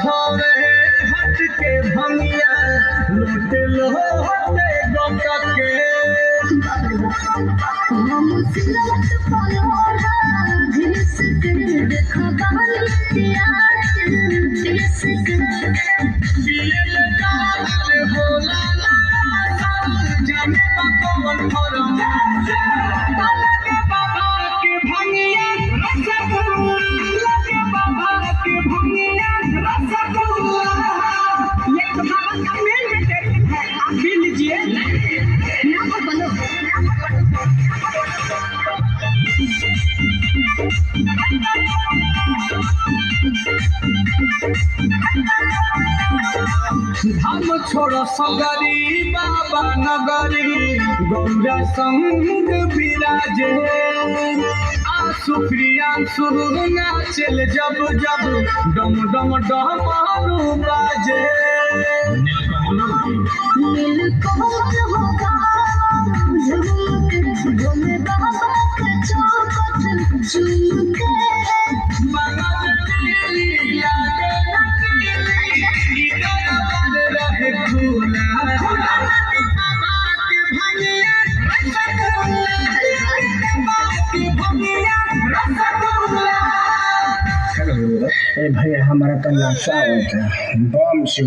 हवे हट के भंगिया लूट लो हटे गोका के हम सिलवट पलोड़ा घिस के देखा बाली यार घिस के पियल जाल होला ना जाने कौन फरम लगे बाबा के भंगिया रसगुल्ला लगे बाबा के भंगिया रसगुल्ला ये तो बाबा का मेल में टेस्ट है आप भी लीजिए ना बोलो हम छोड़ सगरी बाबा नगरी गौरा संग विराजे आंसू प्रियांशु नाचल जब जब डम डम डमरू बाजे नीलकमल होगा झूमे बाबा के चौखट झूमके भैया हमारा तो नशा होता है बम से